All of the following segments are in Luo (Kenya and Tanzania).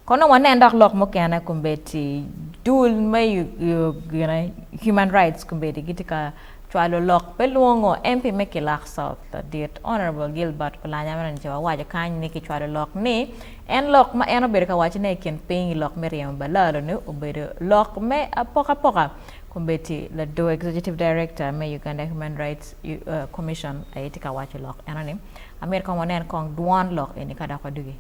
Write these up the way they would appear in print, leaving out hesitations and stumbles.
Kono wanenda lok mokana kumbeti dul may human rights kumbeti gitika twalo lok Olwongo MP Mekilak South Ladit Honorable Gilbert Olanya mananjawa waja kany niki twalo lok ni en lok ma eno berka wacha ne ken pingi lok Mariam balalo ne obedo lok me apoka-poka kumbeti la do Executive Director me Uganda Human Rights Commission ayetika wacha lok eno ni Amerika wanen kong duan lok eni kada kwa dugi.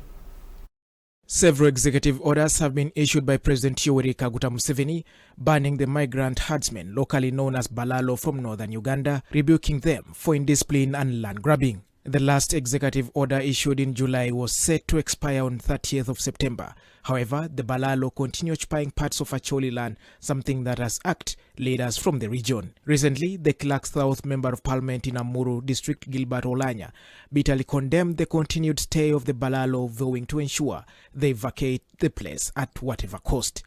Several executive orders have been issued by President Yoweri Kaguta Museveni, banning the migrant herdsmen locally known as Balalo from northern Uganda, rebuking them for indiscipline and land grabbing. The last executive order issued in July was set to expire on 30th of September. However, the Balalo continue occupying parts of Acholi land, something that has irked leaders from the region. Recently, the Clark South Member of Parliament in Amuru District, Gilbert Olanya, bitterly condemned the continued stay of the Balalo, vowing to ensure they vacate the place at whatever cost.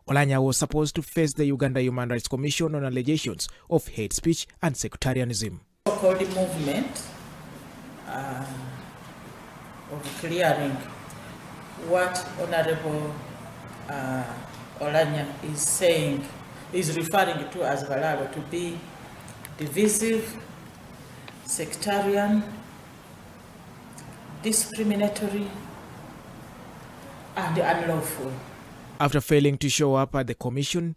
Olanya was supposed to face the Uganda Human Rights Commission on allegations of hate speech and sectarianism. So-called movement of clearing what Honorable Olanya is saying, is referring to as Balalo, to be divisive, sectarian, discriminatory, and unlawful. After failing to show up at the commission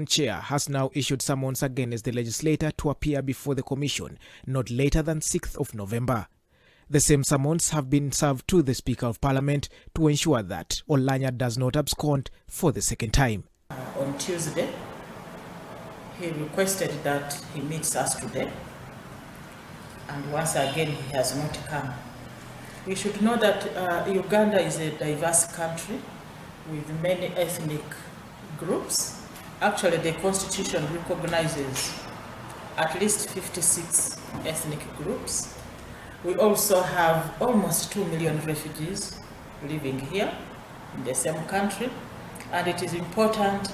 chair has now issued summons against the legislator to appear before the commission not later than 6th of November. The same summons have been served to the Speaker of Parliament to ensure that Olanya does not abscond for the second time. On Tuesday, he requested that he meets us today, and once again he has not come. We should know that Uganda is a diverse country with many ethnic groups. Actually, the Constitution recognizes at least 56 ethnic groups. We also have almost 2 million refugees living here in the same country, and it is important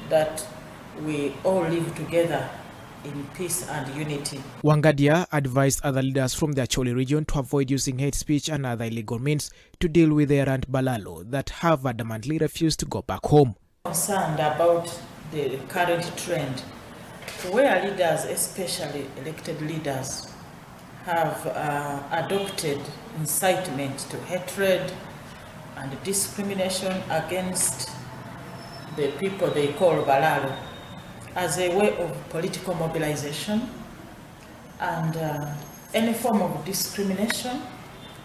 that we all live together in peace and unity. Wangadya advised other leaders from the Acholi region to avoid using hate speech and other illegal means to deal with the errant Balalo that have adamantly refused to go back home. Concerned about the current trend, where leaders, especially elected leaders, have adopted incitement to hatred and discrimination against the people they call Balalo as a way of political mobilization, and any form of discrimination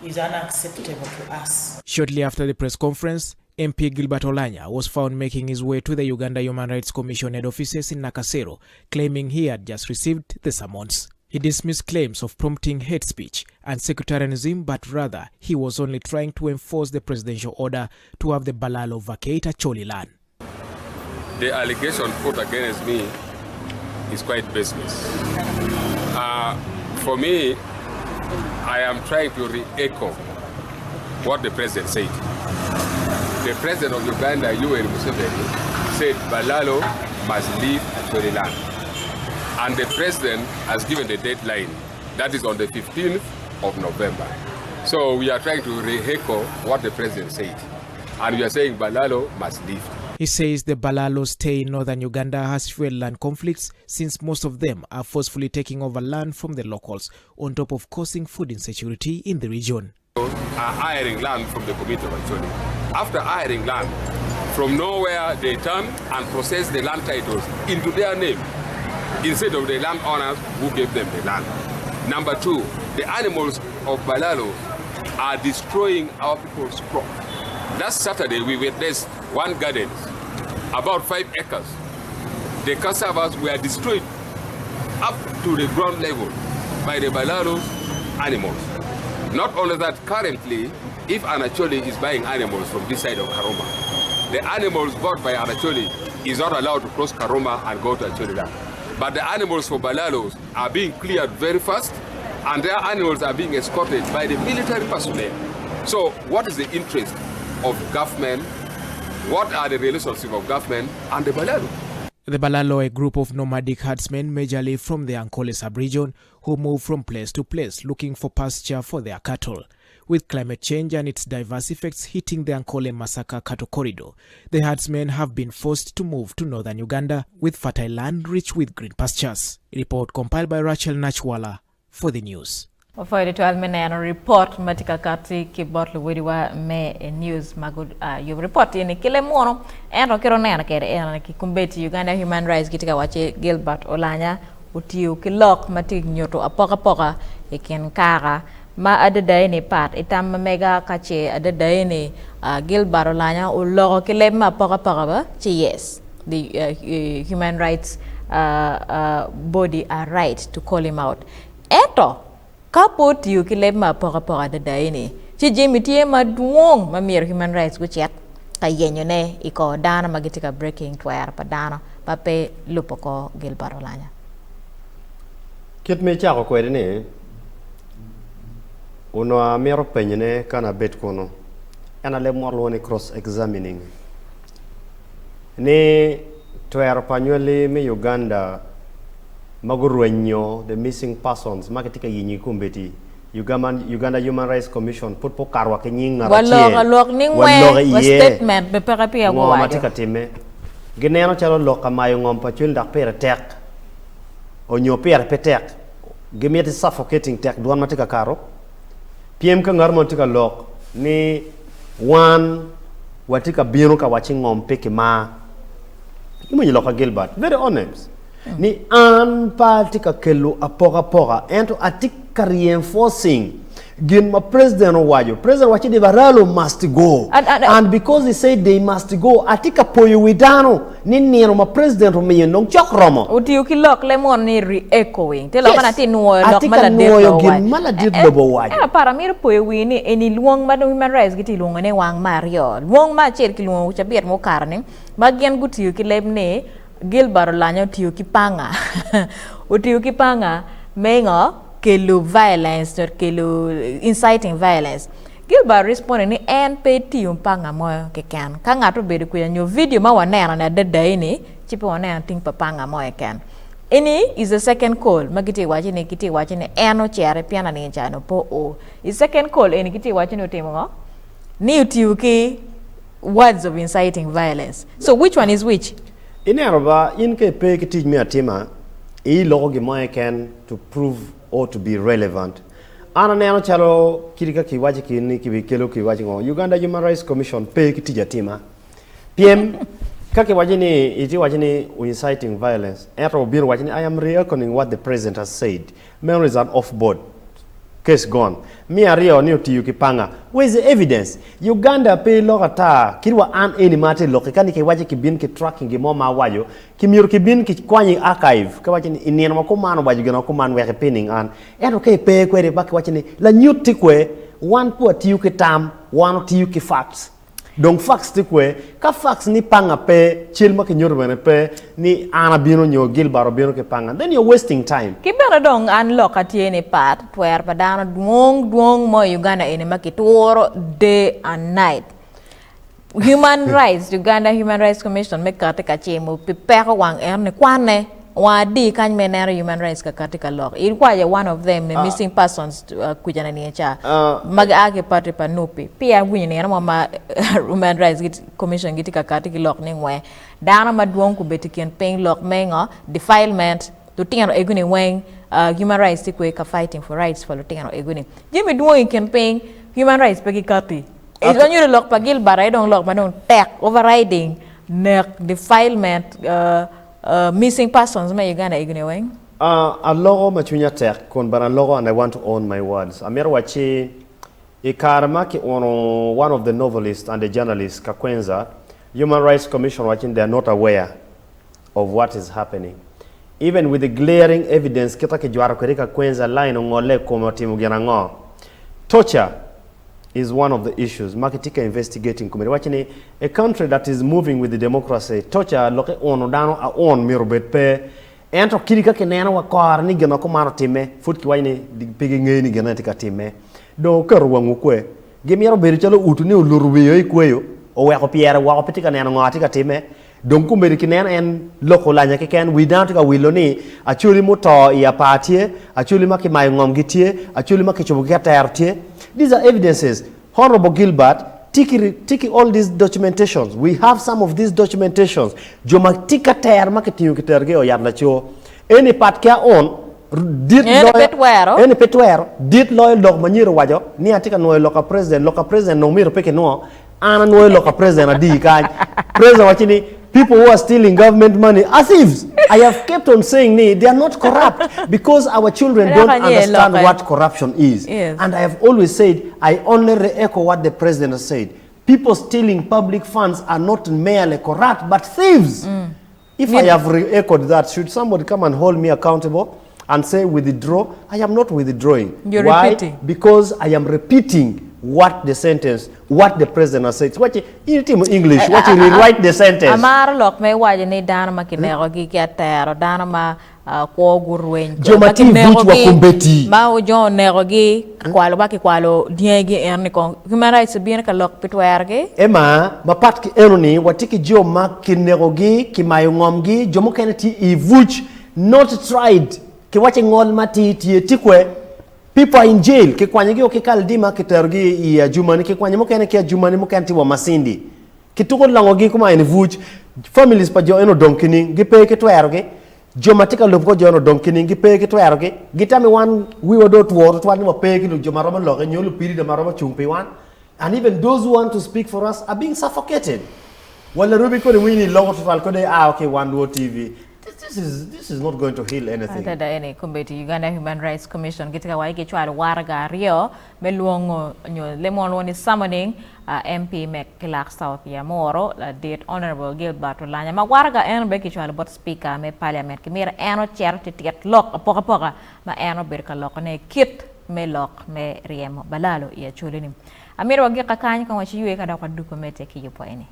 is unacceptable to us. Shortly after the press conference, MP Gilbert Olanya was found making his way to the Uganda Human Rights Commission head offices in Nakasero, claiming he had just received the summons. He dismissed claims of prompting hate speech and sectarianism, but rather he was only trying to enforce the presidential order to have the Balalo vacate Acholi land. The allegation put against me is quite baseless. For me, I am trying to re-echo what the president said. The president of Uganda, Yoweri Museveni, said Balalo must leave Acholi land. And the president has given the deadline, that is on the 15th of November. So we are trying to re-echo what the president said. And we are saying Balalo must leave. He says the Balalo stay in northern Uganda has fueled land conflicts, since most of them are forcefully taking over land from the locals, on top of causing food insecurity in the region. Are hiring land from the community of Acholi. After hiring land, from nowhere they turn and process the land titles into their name, instead of the landowners who gave them the land. Number two, the animals of Balalo are destroying our people's crop. Last Saturday, we witnessed one garden, about 5 acres. The cassavas were destroyed up to the ground level by the Balalo animals. Not only that, currently, if Anacholi is buying animals from this side of Karoma, the animals bought by Anacholi is not allowed to cross Karoma and go to Acholi land. But the animals for Balalos are being cleared very fast, and their animals are being escorted by the military personnel. So what is the interest of government? What are the relationships of government and the Balalo? The Balalo, a group of nomadic herdsmen majorly from the Ankole sub-region, who move from place to place looking for pasture for their cattle. with climate change and its diverse effects hitting the Ankole-Masaka cattle corridor. The herdsmen have been forced to move to northern Uganda with fertile land rich with green pastures. A report compiled by Rachel Nachwala for the news. For the 12 minute report, Matika Kati Kibotlu Widiwa me news magud you report in Kile Mono and Rokirona and Kikumbeti Uganda Human Rights Gitika Wache Gilbert Olanya Utiu Kilok Matik Nyuto apoka-poka Ikin Kara Ma adadaini part itam mega kache adadaini Gilbert Olanya ulo Kilema apoka-poka ba yes the human rights body are right to call him out. Eto kapot yu kilema apoka-poka adadaini chi jimitie maduong mamir human rights kuchet kayenyo ne iko dano magitika breaking twero pa dano pape lupoko Gilbert Olanya. Kit me chako kwede ne uno a mero penyene kana bet kono ena le morlo ni cross examining ni twero panywele me Uganda magurwenyo the missing persons maketika yinyi kumbeti Uganda Human Rights Commission put po karwa ke nying na ratie walok ningwe statement be pia go wajo matika time gineno chalo loka mayo ngom pa chul dak pere tek onyo pere petek gemieti suffocating tek duan matika karo PM ka ngar matika lok ni one watika biro ka wachi ngom peke ma imonyi loka Gilbert very honest ni an patika kelu apoka-poka ento atika reinforcing gin ma president wachi de baralo must go and because he said they must go atika poyo widano ni niro ma president me non chokromo uti ukilok lemon ni re-echoing te lokana ti nuo lok mala nuo gin mala lobo wajo era para mir poyo wini eni luong ma human rights giti luong ne wang mario luong ma cher ki luong chabir mo karne bagien guti ukilebne Gilbert Olanya utiuki panga utiuki panga mengo kelu violence or kelu inciting violence Gilbert responding ni NPT panga moyo kekan kanga to be ku nyo video ma wana na dada ini chipo wana ting panga moyo ken ini is the second call magiti wachi ne kiti wachi ne eno chere piana ni chano po o is second call ini kiti wachi no temo ni utiuki words of inciting violence so which one is which in Aruba, in ke pay ki teach me atima, logo moy can to prove or to be relevant. Ana neno chalo kirika kiwaji kini kibikelo kiwaji ngo Uganda Human Rights Commission pay ki teach atima. PM kake wajini iti wajini inciting violence. Ero biro wajini I am reckoning what the president has said. Memory is an off board. Case gone. Mi ario ni utiyuki panga. Where is the evidence? Uganda pay lokata kirwa an eni mate lokikani ke waje kibin ki tracking ki moma wajo kimir kibin ki kwani archive ka waje ni inena makomano waje gena komano we pinning an eno ke pay kwere bak waje ni la nyuti kwe one po tiyuki tam one tiyuki facts donc facts tikwe ka facts ni panga pe chilma ki nyorwene pe ni ana bino nyo Gilbert bino ke panga then you're wasting time kibera dong an lokati ene pat twer padana duong mo Uganda ene makitoro day and night human rights Uganda Human Rights Commission make katika chemo pipeka wang erne kwane wadi kan menera human rights ka katika lok ilikuwa one of them the missing persons kujana ni cha magage party panupi pia winyi ne mama human rights commission gitika katika lok ningwe dana maduong kubetikian paying lok menga defilement lutingano eguni weng human rights tikwe ka fighting for rights for lutingano eguni jimi duong campaign human rights peki kati Ilanyo lok pa Gilbert ay dong lok manong tech overriding nek defilement missing persons may Uganda igniwing a logo machunya tech kon baran logo and I want to own my words amero wachi ikarma ki ono one of the novelists and the journalists Kakwenza Human Rights Commission watching they are not aware of what is happening even with the glaring evidence kita ki jwara kerika Kakwenza line ngole komo timu gyanango torture is one of the issues. Makitika investigating committee. Watching a country that is moving with the democracy. Torture loke ono dano a on mirobet pe. Ento kirika kenena wakar ni gena komano time. Foot ki wani pigi ngeni gena tika time. Do kerwa ngukwe. Gemiaro berichalo utu ni ulurubiyo ikweyo. O wako piera wako pitika nena ngatika time. Donc kumberi kinena en loko lanya keken without ka wiloni achuli moto ya patie achuli maki mai ngom gitie achuli maki chobuka tartie These are evidences. Honorable Gilbert, tiki all these documentations. We have some of these documentations. Joma tika ter marketing kiterge o yadla cho. Any part kia on did any petwero did loyal dog maniro wajo ni atika no local president no miro peke no ana no local president adi kan president wachini people who are stealing government money are thieves. I have kept on saying they are not corrupt because our children don't understand what corruption is. Yes. And I have always said, I only re-echo what the president has said. People stealing public funds are not merely corrupt, but thieves. If I have re-echoed that, should somebody come and hold me accountable and say withdraw? I am not withdrawing. You're Why? repeating. Because I am repeating what the sentence, what the president has said. What in English, what you rewrite the sentence. Amara lok me waje ni dana makinero gi ketero dana ma ko gurwen. Jomati vuch wa kumbeti. Ma o jon nego gi kwalo baki kwalo diegi erni kon. Human rights bien ka lok pitwerge. Ema mapat ki eroni watiki jo ma kinego gi kimayongom gi jomo keneti I vuch not tried ki wache ngol mati tie tikwe. People are in jail. Ke kwanyegi o kikal dima kitergi I jumani ke kwanyemo kene ke jumani mo kanti wa masindi. Kituko langogi kuma in vuch families pa jo eno donkini gipe ke twerge jomatika lobko jo eno donkini gipe ke twerge gitami wan we were do tworo twani mo pe ki jo maroma loge nyolu piri de maroma chumpe wan, and even those who want to speak for us are being suffocated. Wala rubi ko ni wini logo to ko de okay one do TV. This is not going to heal anything. Tada any kumbeti Uganda Human Rights Commission kitika waike chwa warga rio meluongo nyo lemon one is summoning MP Clark South ya moro date Honorable Gilbert Olanya ma warga eno be kichwa bot speaker me parliament kimira eno chair tiket lock apoka-poka ma eno berka lock ne kit me lock me riemo balalo ya chulini amiro wagi kakany kan wachi yue kada kwa dukomete ki yupo eni